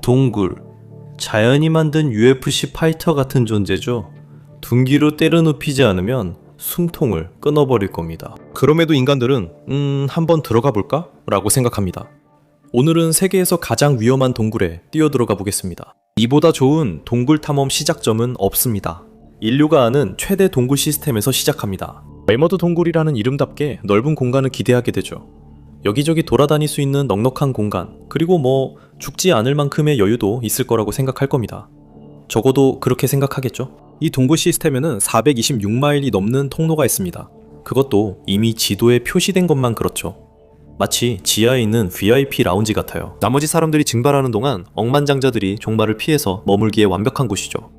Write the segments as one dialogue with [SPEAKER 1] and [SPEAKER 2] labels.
[SPEAKER 1] 동굴. 자연이 만든 UFC 파이터 같은 존재죠. 둔기로 때려 눕히지 않으면 숨통을 끊어버릴 겁니다.
[SPEAKER 2] 그럼에도 인간들은 한번 들어가 볼까? 라고 생각합니다. 오늘은 세계에서 가장 위험한 동굴에 뛰어들어가 보겠습니다. 이보다 좋은 동굴 탐험 시작점은 없습니다. 인류가 아는 최대 동굴 시스템에서 시작합니다. 메머드 동굴이라는 이름답게 넓은 공간을 기대하게 되죠. 여기저기 돌아다닐 수 있는 넉넉한 공간, 그리고 죽지 않을 만큼의 여유도 있을 거라고 생각할 겁니다. 적어도 그렇게 생각하겠죠? 이 동굴 시스템에는 426마일이 넘는 통로가 있습니다. 그것도 이미 지도에 표시된 것만 그렇죠. 마치 지하에 있는 VIP 라운지 같아요. 나머지 사람들이 증발하는 동안 억만장자들이 종말을 피해서 머물기에 완벽한 곳이죠.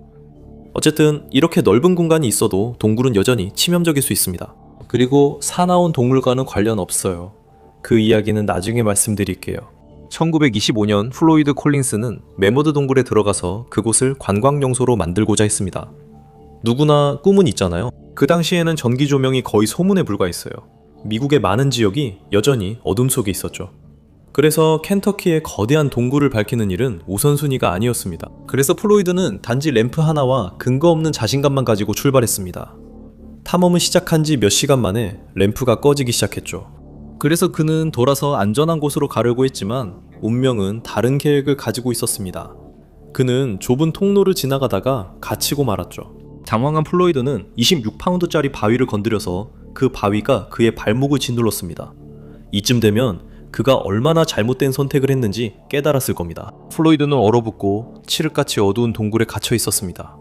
[SPEAKER 2] 어쨌든 이렇게 넓은 공간이 있어도 동굴은 여전히 치명적일 수 있습니다. 그리고 사나운 동물과는 관련 없어요. 그 이야기는 나중에 말씀드릴게요. 1925년 플로이드 콜린스는 메머드 동굴에 들어가서 그곳을 관광명소로 만들고자 했습니다. 누구나 꿈은 있잖아요. 그 당시에는 전기 조명이 거의 소문에 불과했어요. 미국의 많은 지역이 여전히 어둠 속에 있었죠. 그래서 켄터키의 거대한 동굴을 밝히는 일은 우선순위가 아니었습니다. 그래서 플로이드는 단지 램프 하나와 근거 없는 자신감만 가지고 출발했습니다. 탐험을 시작한 지 몇 시간 만에 램프가 꺼지기 시작했죠. 그래서 그는 돌아서 안전한 곳으로 가려고 했지만 운명은 다른 계획을 가지고 있었습니다. 그는 좁은 통로를 지나가다가 갇히고 말았죠. 당황한 플로이드는 26파운드짜리 바위를 건드려서 그 바위가 그의 발목을 짓눌렀습니다. 이쯤 되면 그가 얼마나 잘못된 선택을 했는지 깨달았을 겁니다. 플로이드는 얼어붙고 칠흑같이 어두운 동굴에 갇혀 있었습니다.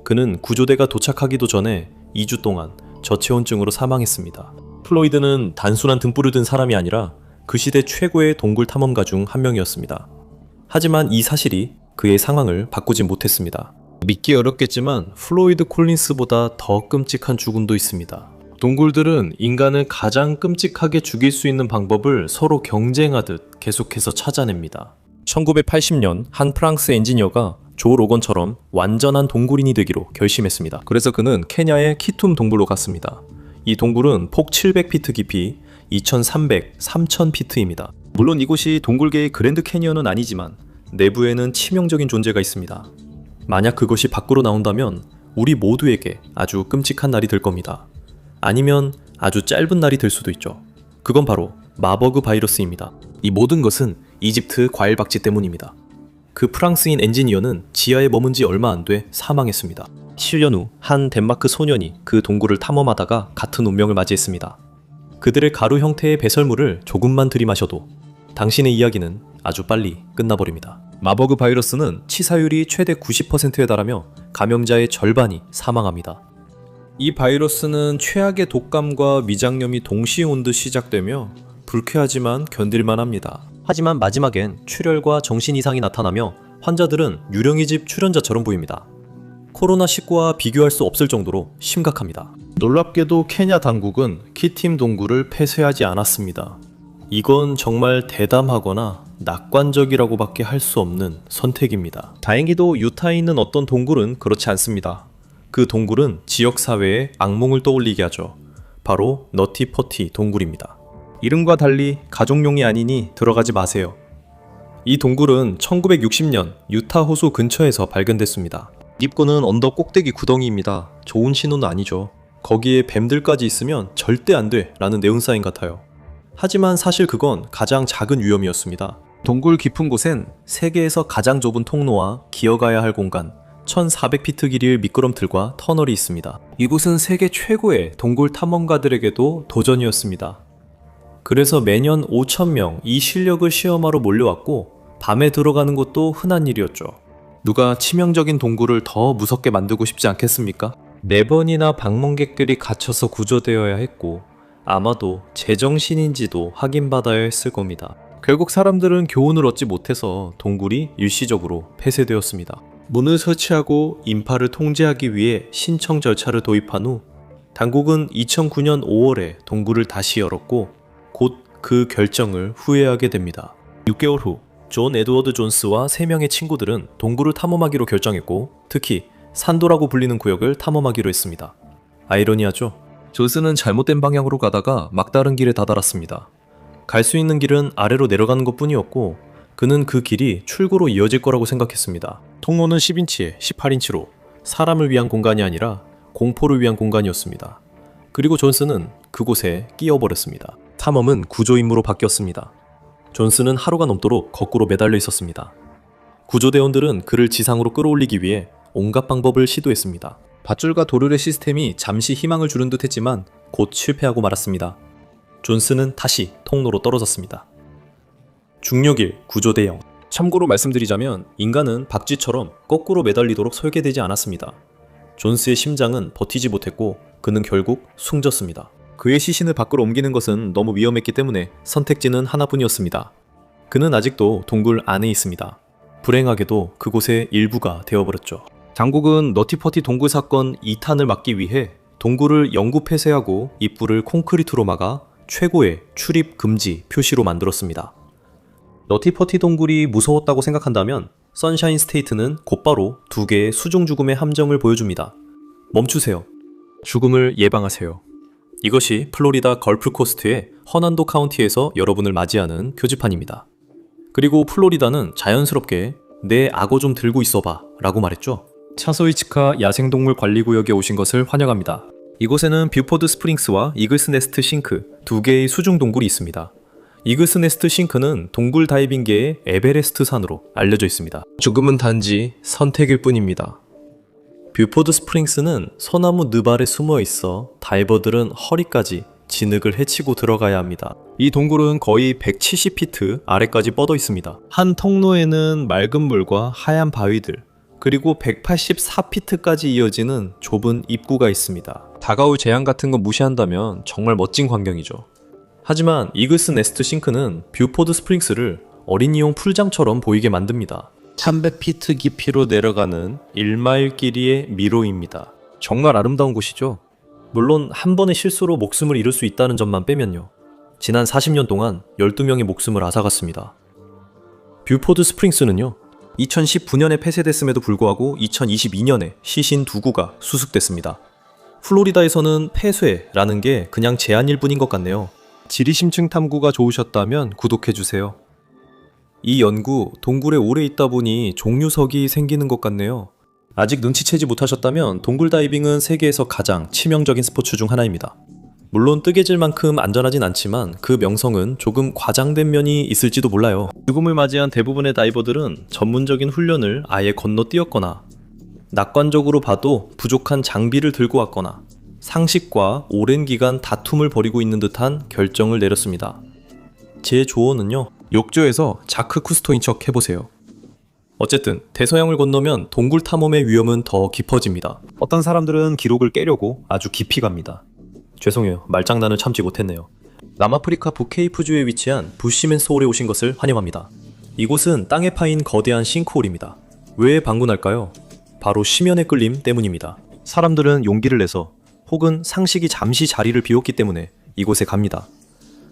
[SPEAKER 2] 그는 구조대가 도착하기도 전에 2주 동안 저체온증으로 사망했습니다. 플로이드는 단순한 등불을 든 사람이 아니라 그 시대 최고의 동굴 탐험가 중 한 명이었습니다. 하지만 이 사실이 그의 상황을 바꾸지 못했습니다. 믿기 어렵겠지만 플로이드 콜린스보다 더 끔찍한 죽음도 있습니다. 동굴들은 인간을 가장 끔찍하게 죽일 수 있는 방법을 서로 경쟁하듯 계속해서 찾아냅니다. 1980년 한 프랑스 엔지니어가 조 로건처럼 완전한 동굴인이 되기로 결심했습니다. 그래서 그는 케냐의 키툼 동굴로 갔습니다. 이 동굴은 폭 700피트 깊이 2300, 3000피트입니다. 물론 이곳이 동굴계의 그랜드 캐니언은 아니지만 내부에는 치명적인 존재가 있습니다. 만약 그것이 밖으로 나온다면 우리 모두에게 아주 끔찍한 날이 될 겁니다. 아니면 아주 짧은 날이 될 수도 있죠. 그건 바로 마버그 바이러스입니다. 이 모든 것은 이집트 과일 박쥐 때문입니다. 그 프랑스인 엔지니어는 지하에 머문 지 얼마 안 돼 사망했습니다. 7년 후 한 덴마크 소년이 그 동굴을 탐험하다가 같은 운명을 맞이했습니다. 그들의 가루 형태의 배설물을 조금만 들이마셔도 당신의 이야기는 아주 빨리 끝나버립니다. 마버그 바이러스는 치사율이 최대 90%에 달하며 감염자의 절반이 사망합니다. 이 바이러스는 최악의 독감과 위장염이 동시에 온 듯 시작되며 불쾌하지만 견딜만 합니다. 하지만 마지막엔 출혈과 정신 이상이 나타나며 환자들은 유령의 집 출연자처럼 보입니다. 코로나19와 비교할 수 없을 정도로 심각합니다. 놀랍게도 케냐 당국은 키팀 동굴을 폐쇄하지 않았습니다. 이건 정말 대담하거나 낙관적이라고밖에 할 수 없는 선택입니다. 다행히도 유타에 있는 어떤 동굴은 그렇지 않습니다. 그 동굴은 지역사회의 악몽을 떠올리게 하죠. 바로 너티퍼티 동굴입니다. 이름과 달리 가족용이 아니니 들어가지 마세요. 이 동굴은 1960년 유타 호수 근처에서 발견됐습니다. 입구는 언덕 꼭대기 구덩이입니다. 좋은 신호는 아니죠. 거기에 뱀들까지 있으면 절대 안 돼 라는 네온사인 같아요. 하지만 사실 그건 가장 작은 위험이었습니다. 동굴 깊은 곳엔 세계에서 가장 좁은 통로와 기어가야 할 공간, 1400피트 길이의 미끄럼틀과 터널이 있습니다. 이곳은 세계 최고의 동굴 탐험가들에게도 도전이었습니다. 그래서 매년 5,000명 이 실력을 시험하러 몰려왔고 밤에 들어가는 것도 흔한 일이었죠. 누가 치명적인 동굴을 더 무섭게 만들고 싶지 않겠습니까? 4번이나 방문객들이 갇혀서 구조되어야 했고 아마도 제정신인지도 확인받아야 했을 겁니다. 결국 사람들은 교훈을 얻지 못해서 동굴이 일시적으로 폐쇄되었습니다. 문을 설치하고 인파를 통제하기 위해 신청 절차를 도입한 후 당국은 2009년 5월에 동굴을 다시 열었고 곧 그 결정을 후회하게 됩니다. 6개월 후 존 에드워드 존스와 3명의 친구들은 동굴을 탐험하기로 결정했고 특히 산도라고 불리는 구역을 탐험하기로 했습니다. 아이러니하죠? 존스는 잘못된 방향으로 가다가 막다른 길에 다다랐습니다. 갈 수 있는 길은 아래로 내려가는 것 뿐이었고
[SPEAKER 1] 그는 그 길이 출구로 이어질 거라고 생각했습니다. 통로는 10인치에 18인치로 사람을 위한 공간이 아니라 공포를 위한 공간이었습니다. 그리고 존스는 그곳에 끼어버렸습니다. 탐험은 구조임무로 바뀌었습니다. 존스는 하루가 넘도록 거꾸로 매달려 있었습니다. 구조대원들은 그를 지상으로 끌어올리기 위해 온갖 방법을 시도했습니다. 밧줄과 도르래 시스템이 잠시 희망을 주는 듯 했지만 곧 실패하고 말았습니다. 존스는 다시 통로로 떨어졌습니다. 중력일 구조대형. 참고로 말씀드리자면 인간은 박쥐처럼 거꾸로 매달리도록 설계되지 않았습니다. 존스의 심장은 버티지 못했고 그는 결국 숨졌습니다. 그의 시신을 밖으로 옮기는 것은 너무 위험했기 때문에 선택지는 하나뿐이었습니다. 그는 아직도 동굴 안에 있습니다. 불행하게도 그곳의 일부가 되어버렸죠. 당국은 너티퍼티 동굴 사건 2탄을 막기 위해 동굴을 영구 폐쇄하고 입구를 콘크리트로 막아 최고의 출입 금지 표시로 만들었습니다. 너티퍼티 동굴이 무서웠다고 생각한다면 선샤인 스테이트는 곧바로 2개의 수중 죽음의 함정을 보여줍니다. 멈추세요. 죽음을 예방하세요. 이것이 플로리다 걸프코스트의 허난도 카운티에서 여러분을 맞이하는 표지판입니다. 그리고 플로리다는 자연스럽게 내 악어 좀 들고 있어봐 라고 말했죠. 차소이치카 야생동물 관리구역에 오신 것을 환영합니다. 이곳에는 뷰포드 스프링스와 이글스 네스트 싱크 2개의 수중 동굴이 있습니다. 이글스 네스트 싱크는 동굴 다이빙계의 에베레스트 산으로 알려져 있습니다. 죽음은 단지 선택일 뿐입니다. 뷰포드 스프링스는 소나무 늪 아래 숨어 있어 다이버들은 허리까지 진흙을 헤치고 들어가야 합니다. 이 동굴은 거의 170피트 아래까지 뻗어 있습니다. 한 통로에는 맑은 물과 하얀 바위들, 그리고 184피트까지 이어지는 좁은 입구가 있습니다. 다가올 재앙 같은 거 무시한다면 정말 멋진 광경이죠. 하지만 이글스 네스트 싱크는 뷰포드 스프링스를 어린이용 풀장처럼 보이게 만듭니다. 300피트 깊이로 내려가는 1마일 길이의 미로입니다. 정말 아름다운 곳이죠. 물론 한 번의 실수로 목숨을 잃을 수 있다는 점만 빼면요. 지난 40년 동안 12명의 목숨을 앗아갔습니다. 뷰포드 스프링스는요. 2019년에 폐쇄됐음에도 불구하고 2022년에 시신 2구가 수습됐습니다. 플로리다에서는 폐쇄라는 게 그냥 제한일 뿐인 것 같네요. 지리심층 탐구가 좋으셨다면 구독해주세요. 이 연구 동굴에 오래 있다 보니 종류석이 생기는 것 같네요. 아직 눈치채지 못하셨다면 동굴 다이빙은 세계에서 가장 치명적인 스포츠 중 하나입니다. 물론 뜨개질 만큼 안전하진 않지만 그 명성은 조금 과장된 면이 있을지도 몰라요. 죽음을 맞이한 대부분의 다이버들은 전문적인 훈련을 아예 건너뛰었거나 낙관적으로 봐도 부족한 장비를 들고 왔거나 상식과 오랜 기간 다툼을 벌이고 있는 듯한 결정을 내렸습니다. 제 조언은요. 욕조에서 자크 쿠스토인 척 해보세요. 어쨌든 대서양을 건너면 동굴 탐험의 위험은 더 깊어집니다. 어떤 사람들은 기록을 깨려고 아주 깊이 갑니다. 죄송해요. 말장난을 참지 못했네요. 남아프리카 북케이프주에 위치한 부시맨 소울에 오신 것을 환영합니다. 이곳은 땅에 파인 거대한 싱크홀입니다. 왜 방문할까요? 바로 심연의 끌림 때문입니다. 사람들은 용기를 내서 혹은 상식이 잠시 자리를 비웠기 때문에 이곳에 갑니다.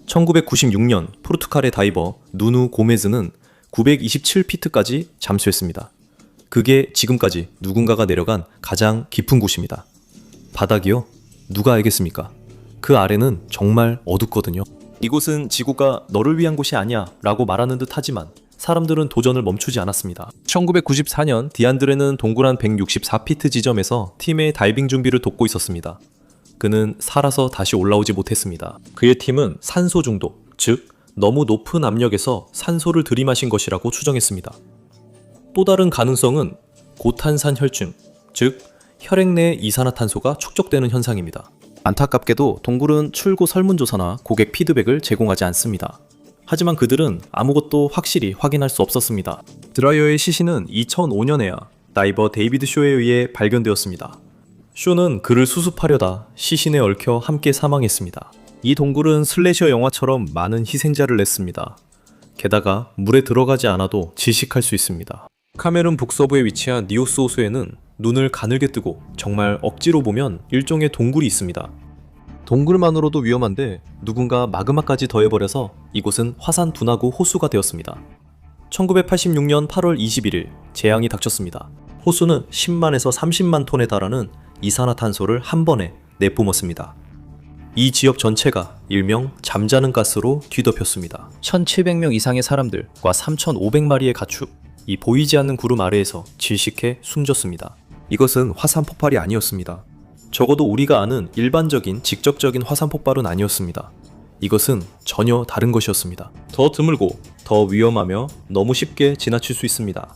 [SPEAKER 1] 1996년 포르투갈의 다이버 누누 고메즈는 927피트까지 잠수했습니다. 그게 지금까지 누군가가 내려간 가장 깊은 곳입니다. 바닥이요? 누가 알겠습니까? 그 아래는 정말 어둡거든요. 이곳은 지구가 너를 위한 곳이 아니야 라고 말하는 듯 하지만 사람들은 도전을 멈추지 않았습니다. 1994년 디안드레는 동굴 한 164피트 지점에서 팀의 다이빙 준비를 돕고 있었습니다. 그는 살아서 다시 올라오지 못했습니다. 그의 팀은 산소 중독, 즉 너무 높은 압력에서 산소를 들이마신 것이라고 추정했습니다. 또 다른 가능성은 고탄산 혈증, 즉 혈액 내 이산화탄소가 축적되는 현상입니다. 안타깝게도 동굴은 출구 설문조사나 고객 피드백을 제공하지 않습니다. 하지만 그들은 아무것도 확실히 확인할 수 없었습니다. 드라이어의 시신은 2005년에야 다이버 데이비드 쇼에 의해 발견되었습니다. 쇼는 그를 수습하려다 시신에 얽혀 함께 사망했습니다. 이 동굴은 슬래셔 영화처럼 많은 희생자를 냈습니다. 게다가 물에 들어가지 않아도 질식할 수 있습니다. 카메룬 북서부에 위치한 니오스 호수에는 눈을 가늘게 뜨고 정말 억지로 보면 일종의 동굴이 있습니다. 동굴만으로도 위험한데 누군가 마그마까지 더해버려서 이곳은 화산 둔하고 호수가 되었습니다. 1986년 8월 21일 재앙이 닥쳤습니다. 호수는 10만에서 30만 톤에 달하는 이산화탄소를 한 번에 내뿜었습니다. 이 지역 전체가 일명 잠자는 가스로 뒤덮였습니다. 1,700명 이상의 사람들과 3,500마리의 가축, 이 보이지 않는 구름 아래에서 질식해 숨졌습니다. 이것은 화산 폭발이 아니었습니다. 적어도 우리가 아는 일반적인 직접적인 화산 폭발은 아니었습니다. 이것은 전혀 다른 것이었습니다. 더 드물고 더 위험하며 너무 쉽게 지나칠 수 있습니다.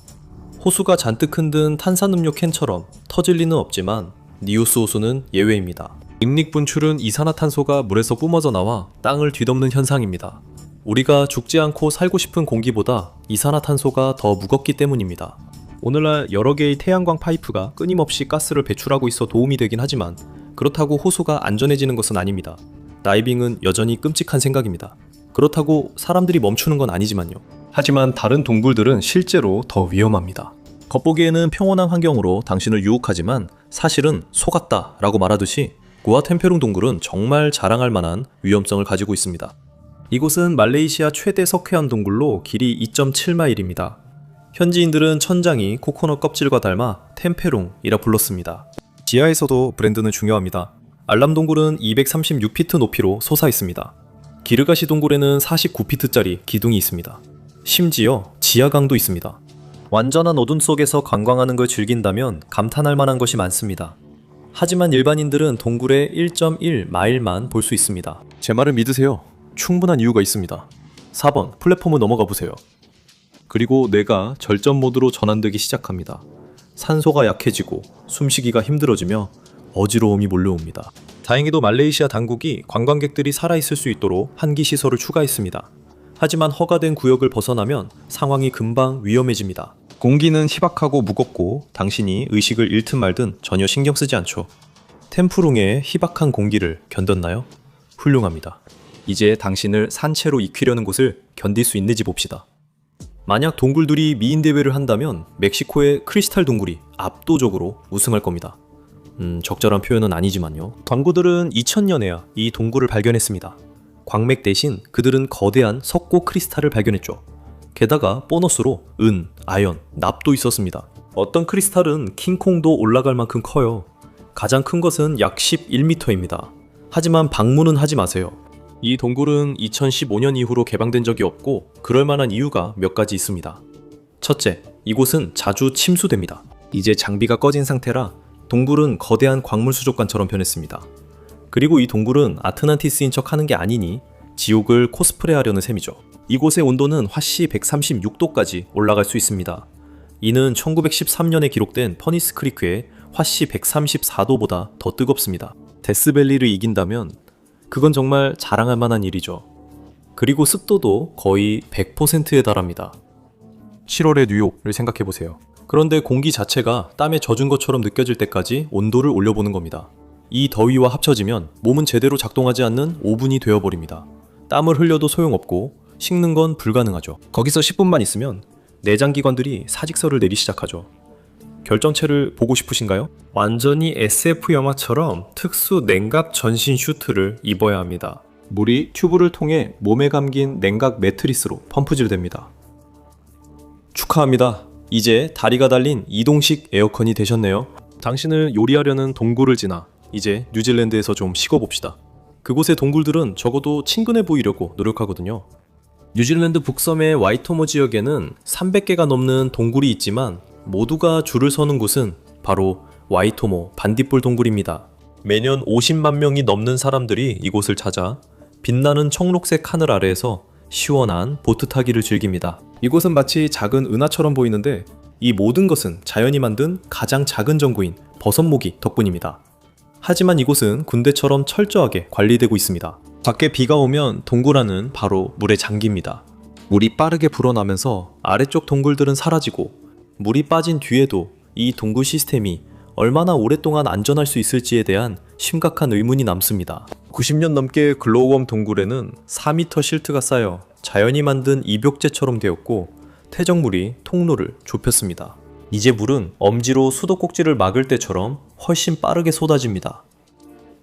[SPEAKER 1] 호수가 잔뜩 흔든 탄산음료 캔처럼 터질 리는 없지만 니우스 호수는 예외입니다. 익릭 분출은 이산화탄소가 물에서 뿜어져 나와 땅을 뒤덮는 현상입니다. 우리가 죽지 않고 살고 싶은 공기보다 이산화탄소가 더 무겁기 때문입니다. 오늘날 여러 개의 태양광 파이프가 끊임없이 가스를 배출하고 있어 도움이 되긴 하지만 그렇다고 호수가 안전해지는 것은 아닙니다. 다이빙은 여전히 끔찍한 생각입니다. 그렇다고 사람들이 멈추는 건 아니지만요. 하지만 다른 동굴들은 실제로 더 위험합니다. 겉보기에는 평온한 환경으로 당신을 유혹하지만 사실은 속았다 라고 말하듯이 구아 템페룽 동굴은 정말 자랑할 만한 위험성을 가지고 있습니다. 이곳은 말레이시아 최대 석회암 동굴로 길이 2.7마일입니다. 현지인들은 천장이 코코넛 껍질과 닮아 템페룽이라 불렀습니다. 지하에서도 브랜드는 중요합니다. 알람 동굴은 236피트 높이로 솟아 있습니다. 기르가시 동굴에는 49피트짜리 기둥이 있습니다. 심지어 지하강도 있습니다. 완전한 어둠 속에서 관광하는 걸 즐긴다면 감탄할 만한 것이 많습니다. 하지만 일반인들은 동굴의 1.1마일만 볼 수 있습니다. 제 말을 믿으세요. 충분한 이유가 있습니다. 4번 플랫폼을 넘어가 보세요. 그리고 뇌가 절전 모드로 전환되기 시작합니다. 산소가 약해지고 숨쉬기가 힘들어지며 어지러움이 몰려옵니다. 다행히도 말레이시아 당국이 관광객들이 살아있을 수 있도록 한기 시설을 추가했습니다. 하지만 허가된 구역을 벗어나면 상황이 금방 위험해집니다. 공기는 희박하고 무겁고 당신이 의식을 잃든 말든 전혀 신경 쓰지 않죠. 템푸룽의 희박한 공기를 견뎠나요? 훌륭합니다. 이제 당신을 산채로 익히려는 곳을 견딜 수 있는지 봅시다. 만약 동굴들이 미인 대회를 한다면 멕시코의 크리스탈 동굴이 압도적으로 우승할 겁니다. 적절한 표현은 아니지만요. 광고들은 2000년에야 이 동굴을 발견했습니다. 광맥 대신 그들은 거대한 석고 크리스탈을 발견했죠. 게다가 보너스로 은, 아연, 납도 있었습니다. 어떤 크리스탈은 킹콩도 올라갈 만큼 커요. 가장 큰 것은 약 11m입니다. 하지만 방문은 하지 마세요. 이 동굴은 2015년 이후로 개방된 적이 없고 그럴 만한 이유가 몇 가지 있습니다. 첫째, 이곳은 자주 침수됩니다. 이제 장비가 꺼진 상태라 동굴은 거대한 광물 수족관처럼 변했습니다. 그리고 이 동굴은 아틀란티스인 척 하는 게 아니니 지옥을 코스프레하려는 셈이죠. 이곳의 온도는 화씨 136도까지 올라갈 수 있습니다. 이는 1913년에 기록된 퍼니스 크리크의 화씨 134도보다 더 뜨겁습니다. 데스밸리를 이긴다면 그건 정말 자랑할 만한 일이죠. 그리고 습도도 거의 100%에 달합니다. 7월의 뉴욕을 생각해보세요. 그런데 공기 자체가 땀에 젖은 것처럼 느껴질 때까지 온도를 올려보는 겁니다. 이 더위와 합쳐지면 몸은 제대로 작동하지 않는 오븐이 되어버립니다. 땀을 흘려도 소용없고 식는 건 불가능하죠. 거기서 10분만 있으면 내장기관들이 사직서를 내리 시작하죠. 결정체를 보고 싶으신가요? 완전히 SF 영화처럼 특수 냉각 전신 슈트를 입어야 합니다. 물이 튜브를 통해 몸에 감긴 냉각 매트리스로 펌프질됩니다. 축하합니다. 이제 다리가 달린 이동식 에어컨이 되셨네요. 당신을 요리하려는 동굴을 지나 이제 뉴질랜드에서 좀 식어봅시다. 그곳의 동굴들은 적어도 친근해 보이려고 노력하거든요. 뉴질랜드 북섬의 와이토모 지역에는 300개가 넘는 동굴이 있지만 모두가 줄을 서는 곳은 바로 와이토모 반딧불 동굴입니다. 매년 50만 명이 넘는 사람들이 이곳을 찾아 빛나는 청록색 하늘 아래에서 시원한 보트 타기를 즐깁니다. 이곳은 마치 작은 은하처럼 보이는데 이 모든 것은 자연이 만든 가장 작은 전구인 버섯모기 덕분입니다. 하지만 이곳은 군대처럼 철저하게 관리되고 있습니다. 밖에 비가 오면 동굴 안은 바로 물에 잠깁니다. 물이 빠르게 불어나면서 아래쪽 동굴들은 사라지고 물이 빠진 뒤에도 이 동굴 시스템이 얼마나 오랫동안 안전할 수 있을지에 대한 심각한 의문이 남습니다. 90년 넘게 글로우웜 동굴에는 4m 실트가 쌓여 자연이 만든 입욕제처럼 되었고 퇴적물이 통로를 좁혔습니다. 이제 물은 엄지로 수도꼭지를 막을 때처럼 훨씬 빠르게 쏟아집니다.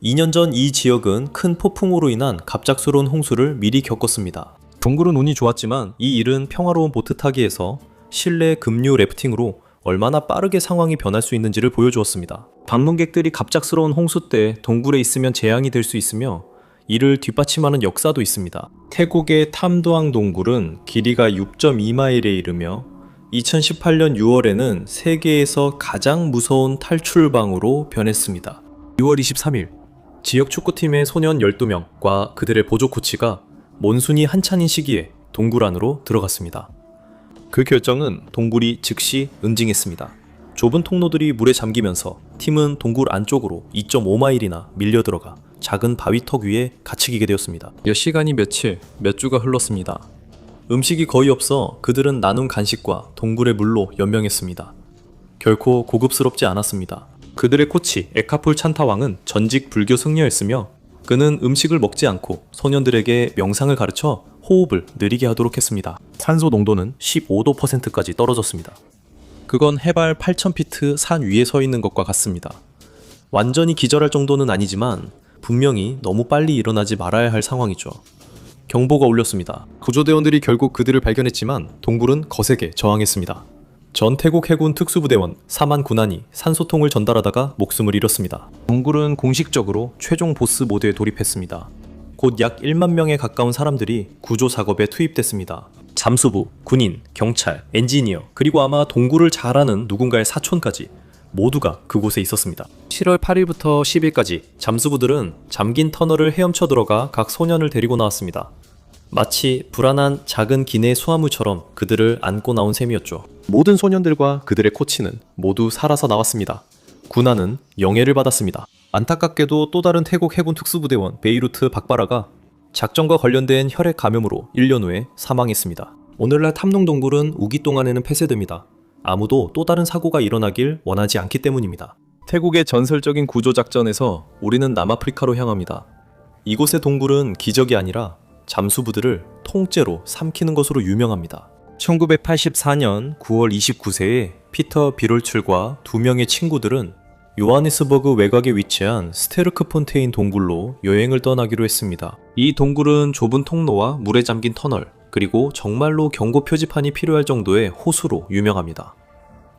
[SPEAKER 1] 2년 전 이 지역은 큰 폭풍으로 인한 갑작스러운 홍수를 미리 겪었습니다. 동굴은 운이 좋았지만 이 일은 평화로운 보트 타기에서 실내 급류 래프팅으로 얼마나 빠르게 상황이 변할 수 있는지를 보여주었습니다. 방문객들이 갑작스러운 홍수 때 동굴에 있으면 재앙이 될 수 있으며 이를 뒷받침하는 역사도 있습니다.
[SPEAKER 2] 태국의 탐도항 동굴은 길이가 6.2마일에 이르며 2018년 6월에는 세계에서 가장 무서운 탈출방으로 변했습니다.
[SPEAKER 1] 6월 23일, 지역 축구팀의 소년 12명과 그들의 보조 코치가 몬순이 한창인 시기에 동굴 안으로 들어갔습니다. 그 결정은 동굴이 즉시 응징했습니다. 좁은 통로들이 물에 잠기면서 팀은 동굴 안쪽으로 2.5마일이나 밀려 들어가 작은 바위턱 위에 갇히게 되었습니다. 몇 시간이 며칠, 몇 주가 흘렀습니다. 음식이 거의 없어 그들은 나눈 간식과 동굴의 물로 연명했습니다. 결코 고급스럽지 않았습니다. 그들의 코치 에카풀 찬타왕은 전직 불교 승려였으며 그는 음식을 먹지 않고 소년들에게 명상을 가르쳐 호흡을 느리게 하도록 했습니다. 산소 농도는 15도까지 떨어졌습니다. 그건 해발 8,000피트 산 위에 서 있는 것과 같습니다. 완전히 기절할 정도는 아니지만 분명히 너무 빨리 일어나지 말아야 할 상황이죠. 경보가 울렸습니다. 구조대원들이 결국 그들을 발견했지만 동굴은 거세게 저항했습니다. 전 태국 해군 특수부대원 사만 군한이 산소통을 전달하다가 목숨을 잃었습니다. 동굴은 공식적으로 최종 보스 모드에 돌입했습니다. 곧 약 1만 명에 가까운 사람들이 구조 작업에 투입됐습니다. 잠수부, 군인, 경찰, 엔지니어, 그리고 아마 동굴을 잘 아는 누군가의 사촌까지 모두가 그곳에 있었습니다. 7월 8일부터 10일까지 잠수부들은 잠긴 터널을 헤엄쳐 들어가 각 소년을 데리고 나왔습니다. 마치 불안한 작은 기내 수화물처럼 그들을 안고 나온 셈이었죠. 모든 소년들과 그들의 코치는 모두 살아서 나왔습니다. 군한은 영예를 받았습니다. 안타깝게도 또 다른 태국 해군 특수부대원 베이루트 박바라가 작전과 관련된 혈액 감염으로 1년 후에 사망했습니다. 오늘날 탐농 동굴은 우기 동안에는 폐쇄됩니다. 아무도 또 다른 사고가 일어나길 원하지 않기 때문입니다. 태국의 전설적인 구조작전에서 우리는 남아프리카로 향합니다. 이곳의 동굴은 기적이 아니라 잠수부들을 통째로 삼키는 것으로 유명합니다. 1984년 9월 29세에 피터 비롤출과 2명의 친구들은 요하네스버그 외곽에 위치한 스테르크폰테인 동굴로 여행을 떠나기로 했습니다. 이 동굴은 좁은 통로와 물에 잠긴 터널, 그리고 정말로 경고 표지판이 필요할 정도의 호수로 유명합니다.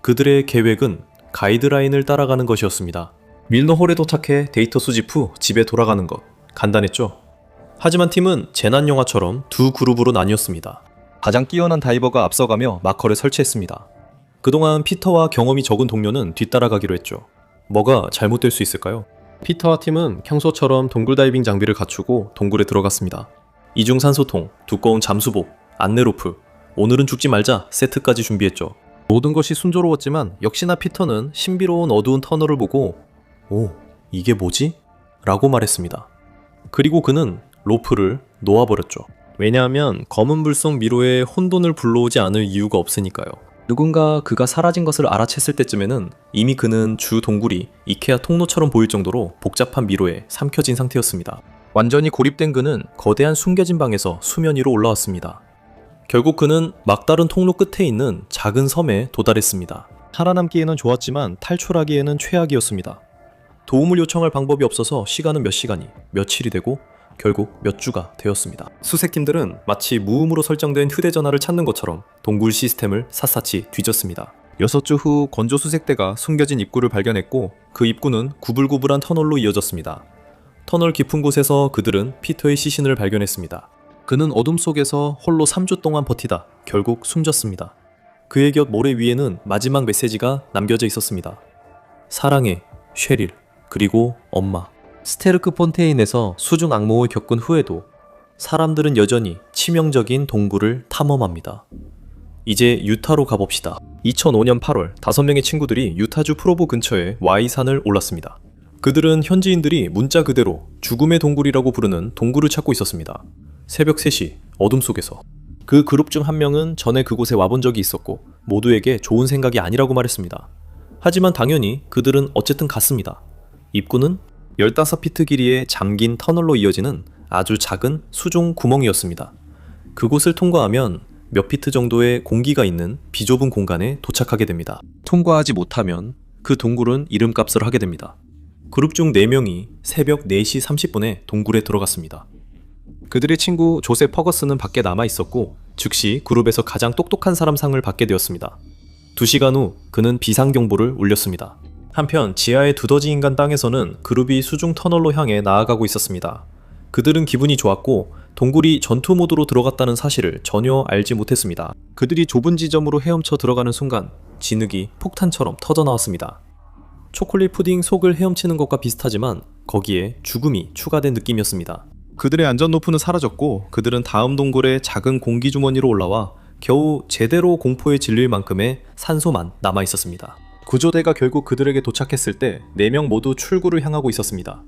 [SPEAKER 1] 그들의 계획은 가이드라인을 따라가는 것이었습니다. 밀너홀에 도착해 데이터 수집 후 집에 돌아가는 것. 간단했죠? 하지만 팀은 재난영화처럼 두 그룹으로 나뉘었습니다. 가장 뛰어난 다이버가 앞서가며 마커를 설치했습니다. 그동안 피터와 경험이 적은 동료는 뒤따라가기로 했죠. 뭐가 잘못될 수 있을까요? 피터와 팀은 평소처럼 동굴 다이빙 장비를 갖추고 동굴에 들어갔습니다. 이중 산소통, 두꺼운 잠수복, 안내로프, 오늘은 죽지 말자 세트까지 준비했죠. 모든 것이 순조로웠지만 역시나 피터는 신비로운 어두운 터널을 보고 "오, 이게 뭐지?" 라고 말했습니다. 그리고 그는 로프를 놓아버렸죠. 왜냐하면 검은 불 속 미로에 혼돈을 불러오지 않을 이유가 없으니까요. 누군가 그가 사라진 것을 알아챘을 때쯤에는 이미 그는 주 동굴이 이케아 통로처럼 보일 정도로 복잡한 미로에 삼켜진 상태였습니다. 완전히 고립된 그는 거대한 숨겨진 방에서 수면 위로 올라왔습니다. 결국 그는 막다른 통로 끝에 있는 작은 섬에 도달했습니다. 살아남기에는 좋았지만 탈출하기에는 최악이었습니다. 도움을 요청할 방법이 없어서 시간은 몇 시간이, 며칠이 되고 결국 몇 주가 되었습니다. 수색팀들은 마치 무음으로 설정된 휴대전화를 찾는 것처럼 동굴 시스템을 샅샅이 뒤졌습니다. 6주 후 건조 수색대가 숨겨진 입구를 발견했고 그 입구는 구불구불한 터널로 이어졌습니다. 터널 깊은 곳에서 그들은 피터의 시신을 발견했습니다. 그는 어둠 속에서 홀로 3주 동안 버티다 결국 숨졌습니다. 그의 곁 모래 위에는 마지막 메시지가 남겨져 있었습니다. 사랑해, 쉐릴, 그리고 엄마. 스테르크 폰테인에서 수중 악몽을 겪은 후에도 사람들은 여전히 치명적인 동굴을 탐험합니다. 이제 유타로 가봅시다. 2005년 8월 5명의 친구들이 유타주 프로보 근처의 Y산을 올랐습니다. 그들은 현지인들이 문자 그대로 죽음의 동굴이라고 부르는 동굴을 찾고 있었습니다. 새벽 3시 어둠 속에서 그 그룹 중 한 명은 전에 그곳에 와본 적이 있었고 모두에게 좋은 생각이 아니라고 말했습니다. 하지만 당연히 그들은 어쨌든 갔습니다. 입구는 15피트 길이의 잠긴 터널로 이어지는 아주 작은 수중 구멍이었습니다. 그곳을 통과하면 몇 피트 정도의 공기가 있는 비좁은 공간에 도착하게 됩니다. 통과하지 못하면 그 동굴은 이름값을 하게 됩니다. 그룹 중 4명이 새벽 4시 30분에 동굴에 들어갔습니다. 그들의 친구 조셉 퍼거스는 밖에 남아 있었고 즉시 그룹에서 가장 똑똑한 사람 상을 받게 되었습니다. 2시간 후 그는 비상경보를 울렸습니다. 한편 지하의 두더지 인간 땅에서는 그룹이 수중 터널로 향해 나아가고 있었습니다. 그들은 기분이 좋았고 동굴이 전투 모드로 들어갔다는 사실을 전혀 알지 못했습니다. 그들이 좁은 지점으로 헤엄쳐 들어가는 순간 진흙이 폭탄처럼 터져 나왔습니다. 초콜릿 푸딩 속을 헤엄치는 것과 비슷하지만 거기에 죽음이 추가된 느낌이었습니다. 그들의 안전 노프는 사라졌고 그들은 다음 동굴의 작은 공기 주머니로 올라와 겨우 제대로 공포에 질릴 만큼의 산소만 남아 있었습니다. 구조대가 결국 그들에게 도착했을 때 4명 모두 출구를 향하고 있었습니다.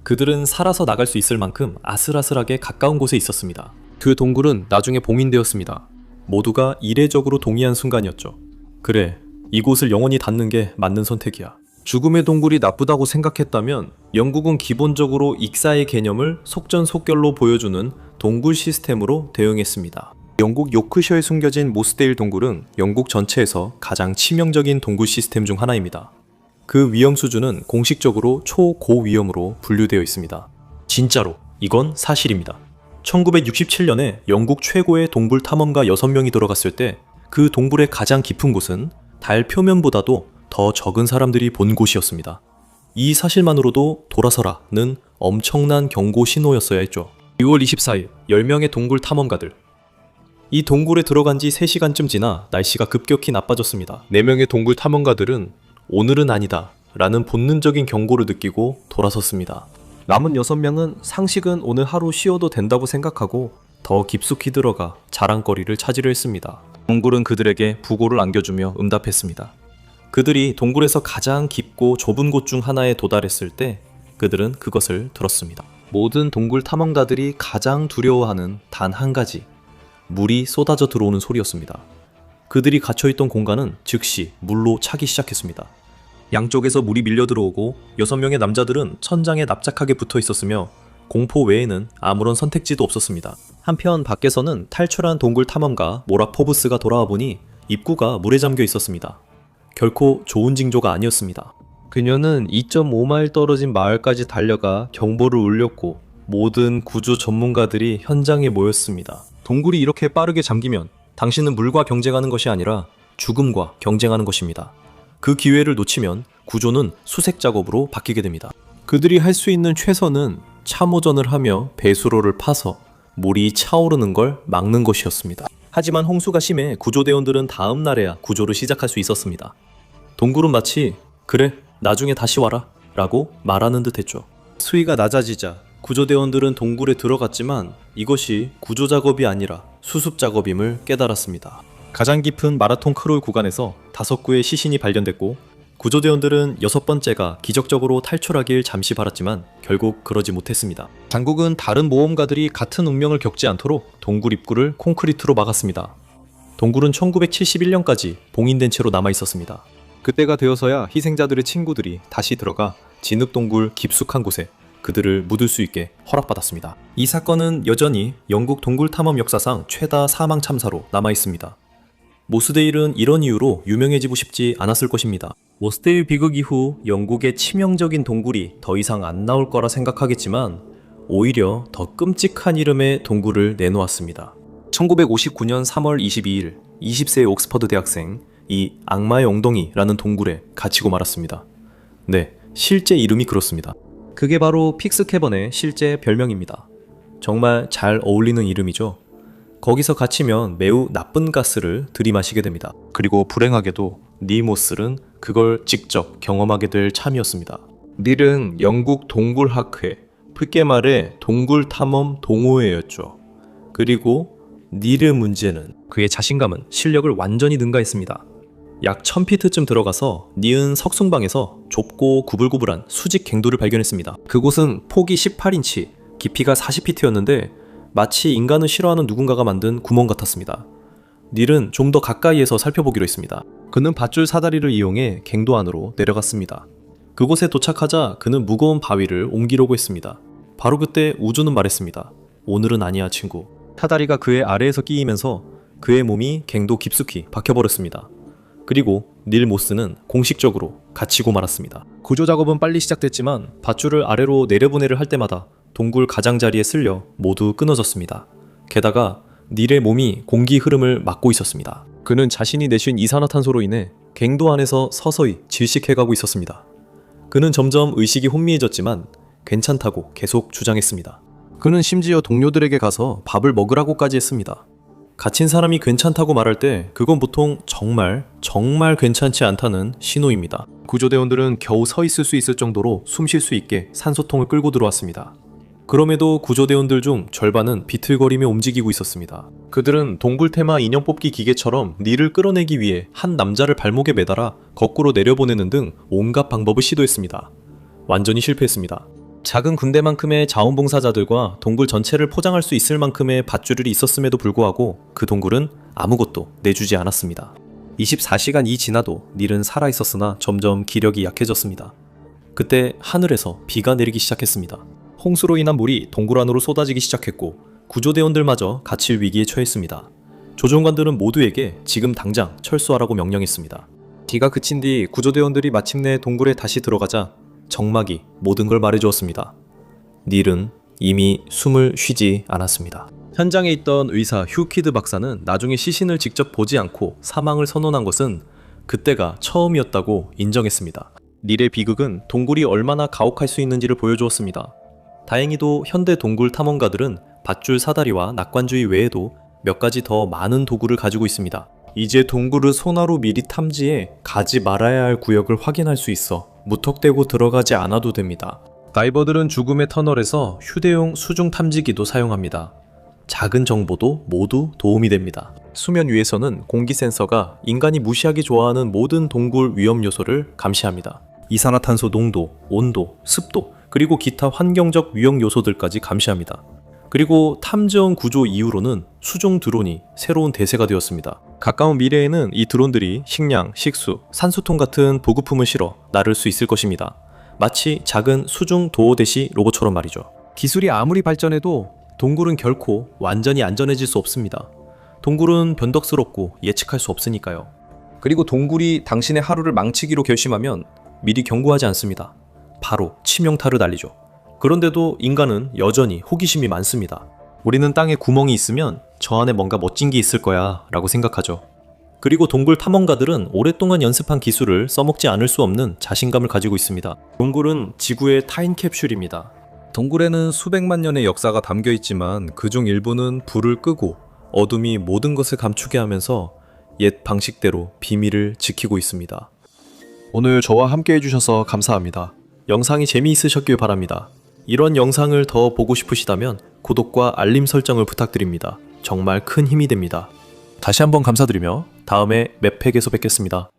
[SPEAKER 1] 그들은 살아서 나갈 수 있을 만큼 아슬아슬하게 가까운 곳에 있었습니다. 그 동굴은 나중에 봉인되었습니다. 모두가 이례적으로 동의한 순간이었죠. 그래, 이곳을 영원히 닫는 게 맞는 선택이야. 죽음의 동굴이 나쁘다고 생각했다면 영국은 기본적으로 익사의 개념을 속전속결로 보여주는 동굴 시스템으로 대응했습니다. 영국 요크셔에 숨겨진 모스데일 동굴은 영국 전체에서 가장 치명적인 동굴 시스템 중 하나입니다. 그 위험 수준은 공식적으로 초고위험으로 분류되어 있습니다. 진짜로 이건 사실입니다. 1967년에 영국 최고의 동굴 탐험가 6명이 들어갔을 때 그 동굴의 가장 깊은 곳은 달 표면보다도 더 적은 사람들이 본 곳이었습니다. 이 사실만으로도 돌아서라는 엄청난 경고 신호였어야 했죠. 6월 24일 10명의 동굴 탐험가들. 이 동굴에 들어간 지 3시간쯤 지나 날씨가 급격히 나빠졌습니다. 4명의 동굴 탐험가들은 오늘은 아니다 라는 본능적인 경고를 느끼고 돌아섰습니다. 남은 6명은 상식은 오늘 하루 쉬어도 된다고 생각하고 더 깊숙이 들어가 자랑거리를 찾으려 했습니다. 동굴은 그들에게 부고를 안겨주며 응답했습니다. 그들이 동굴에서 가장 깊고 좁은 곳 중 하나에 도달했을 때 그들은 그것을 들었습니다. 모든 동굴 탐험가들이 가장 두려워하는 단 한 가지, 물이 쏟아져 들어오는 소리였습니다. 그들이 갇혀있던 공간은 즉시 물로 차기 시작했습니다. 양쪽에서 물이 밀려 들어오고 6명의 남자들은 천장에 납작하게 붙어 있었으며 공포 외에는 아무런 선택지도 없었습니다. 한편 밖에서는 탈출한 동굴 탐험가 모라 포브스가 돌아와 보니 입구가 물에 잠겨 있었습니다. 결코 좋은 징조가 아니었습니다. 그녀는 2.5마일 떨어진 마을까지 달려가 경보를 울렸고 모든 구조 전문가들이 현장에 모였습니다. 동굴이 이렇게 빠르게 잠기면 당신은 물과 경쟁하는 것이 아니라 죽음과 경쟁하는 것입니다. 그 기회를 놓치면 구조는 수색 작업으로 바뀌게 됩니다. 그들이 할 수 있는 최선은 참호전을 하며 배수로를 파서 물이 차오르는 걸 막는 것이었습니다. 하지만 홍수가 심해 구조대원들은 다음 날에야 구조를 시작할 수 있었습니다. 동굴은 마치 그래 나중에 다시 와라 라고 말하는 듯 했죠. 수위가 낮아지자 구조대원들은 동굴에 들어갔지만 이것이 구조작업이 아니라 수습작업임을 깨달았습니다. 가장 깊은 마라톤 크롤 구간에서 5구의 시신이 발견됐고 구조대원들은 6번째가 기적적으로 탈출하길 잠시 바랐지만 결국 그러지 못했습니다. 당국은 다른 모험가들이 같은 운명을 겪지 않도록 동굴 입구를 콘크리트로 막았습니다. 동굴은 1971년까지 봉인된 채로 남아있었습니다. 그때가 되어서야 희생자들의 친구들이 다시 들어가 진흙동굴 깊숙한 곳에 그들을 묻을 수 있게 허락받았습니다. 이 사건은 여전히 영국 동굴 탐험 역사상 최다 사망 참사로 남아있습니다. 모스데일은 이런 이유로 유명해지고 싶지 않았을 것입니다. 모스데일 비극 이후 영국의 치명적인 동굴이 더 이상 안 나올 거라 생각하겠지만 오히려 더 끔찍한 이름의 동굴을 내놓았습니다. 1959년 3월 22일 20세의 옥스퍼드 대학생 이 악마의 엉덩이라는 동굴에 갇히고 말았습니다. 네, 실제 이름이 그렇습니다. 그게 바로 픽스캐번의 실제 별명입니다. 정말 잘 어울리는 이름이죠. 거기서 갇히면 매우 나쁜 가스를 들이마시게 됩니다. 그리고 불행하게도 니모스는 그걸 직접 경험하게 될 참이었습니다. 닐은 영국 동굴학회, 쉽게 말해 동굴 탐험 동호회였죠. 그리고 닐의 문제는 그의 자신감은 실력을 완전히 능가했습니다. 약 1000피트쯤 들어가서 닐은 석승방에서 좁고 구불구불한 수직 갱도를 발견했습니다. 그곳은 폭이 18인치, 깊이가 40피트였는데 마치 인간을 싫어하는 누군가가 만든 구멍 같았습니다. 닐은 좀 더 가까이에서 살펴보기로 했습니다. 그는 밧줄 사다리를 이용해 갱도 안으로 내려갔습니다. 그곳에 도착하자 그는 무거운 바위를 옮기려고 했습니다. 바로 그때 우주는 말했습니다. 오늘은 아니야 친구. 사다리가 그의 아래에서 끼이면서 그의 몸이 갱도 깊숙이 박혀버렸습니다. 그리고 닐 모스는 공식적으로 갇히고 말았습니다. 구조 작업은 빨리 시작됐지만 밧줄을 아래로 내려보내를 할 때마다 동굴 가장자리에 쓸려 모두 끊어졌습니다. 게다가 닐의 몸이 공기 흐름을 막고 있었습니다. 그는 자신이 내쉰 이산화탄소로 인해 갱도 안에서 서서히 질식해가고 있었습니다. 그는 점점 의식이 혼미해졌지만 괜찮다고 계속 주장했습니다. 그는 심지어 동료들에게 가서 밥을 먹으라고까지 했습니다. 갇힌 사람이 괜찮다고 말할 때 그건 보통 정말 괜찮지 않다는 신호입니다. 구조대원들은 겨우 서 있을 수 있을 정도로 숨 쉴 수 있게 산소통을 끌고 들어왔습니다. 그럼에도 구조대원들 중 절반은 비틀거리며 움직이고 있었습니다. 그들은 동굴 테마 인형 뽑기 기계처럼 닐을 끌어내기 위해 한 남자를 발목에 매달아 거꾸로 내려보내는 등 온갖 방법을 시도했습니다. 완전히 실패했습니다. 작은 군대만큼의 자원봉사자들과 동굴 전체를 포장할 수 있을 만큼의 밧줄이 있었음에도 불구하고 그 동굴은 아무것도 내주지 않았습니다. 24시간이 지나도 닐은 살아있었으나 점점 기력이 약해졌습니다. 그때 하늘에서 비가 내리기 시작했습니다. 홍수로 인한 물이 동굴 안으로 쏟아지기 시작했고 구조대원들마저 갇힐 위기에 처했습니다. 조종관들은 모두에게 지금 당장 철수하라고 명령했습니다. 비가 그친 뒤 구조대원들이 마침내 동굴에 다시 들어가자 정막이 모든 걸 말해주었습니다. 닐은 이미 숨을 쉬지 않았습니다. 현장에 있던 의사 휴키드 박사는 나중에 시신을 직접 보지 않고 사망을 선언한 것은 그때가 처음이었다고 인정했습니다. 닐의 비극은 동굴이 얼마나 가혹할 수 있는지를 보여주었습니다. 다행히도 현대 동굴 탐험가들은 밧줄 사다리와 낙관주의 외에도 몇 가지 더 많은 도구를 가지고 있습니다. 이제 동굴을 손아로 미리 탐지해 가지 말아야 할 구역을 확인할 수 있어 무턱대고 들어가지 않아도 됩니다. 다이버들은 죽음의 터널에서 휴대용 수중 탐지기도 사용합니다. 작은 정보도 모두 도움이 됩니다. 수면 위에서는 공기 센서가 인간이 무시하기 좋아하는 모든 동굴 위험 요소를 감시합니다. 이산화탄소 농도, 온도, 습도, 그리고 기타 환경적 위험 요소들까지 감시합니다. 그리고 탐정 구조 이후로는 수중 드론이 새로운 대세가 되었습니다. 가까운 미래에는 이 드론들이 식량, 식수, 산소통 같은 보급품을 실어 나를 수 있을 것입니다. 마치 작은 수중 도어대시 로봇처럼 말이죠. 기술이 아무리 발전해도 동굴은 결코 완전히 안전해질 수 없습니다. 동굴은 변덕스럽고 예측할 수 없으니까요. 그리고 동굴이 당신의 하루를 망치기로 결심하면 미리 경고하지 않습니다. 바로 치명타를 날리죠. 그런데도 인간은 여전히 호기심이 많습니다. 우리는 땅에 구멍이 있으면 저 안에 뭔가 멋진 게 있을 거야 라고 생각하죠. 그리고 동굴 탐험가들은 오랫동안 연습한 기술을 써먹지 않을 수 없는 자신감을 가지고 있습니다. 동굴은 지구의 타임캡슐입니다. 동굴에는 수백만 년의 역사가 담겨 있지만 그중 일부는 불을 끄고 어둠이 모든 것을 감추게 하면서 옛 방식대로 비밀을 지키고 있습니다. 오늘 저와 함께 해주셔서 감사합니다. 영상이 재미있으셨길 바랍니다. 이런 영상을 더 보고 싶으시다면 구독과 알림 설정을 부탁드립니다. 정말 큰 힘이 됩니다. 다시 한번 감사드리며 다음에 맵팩에서 뵙겠습니다.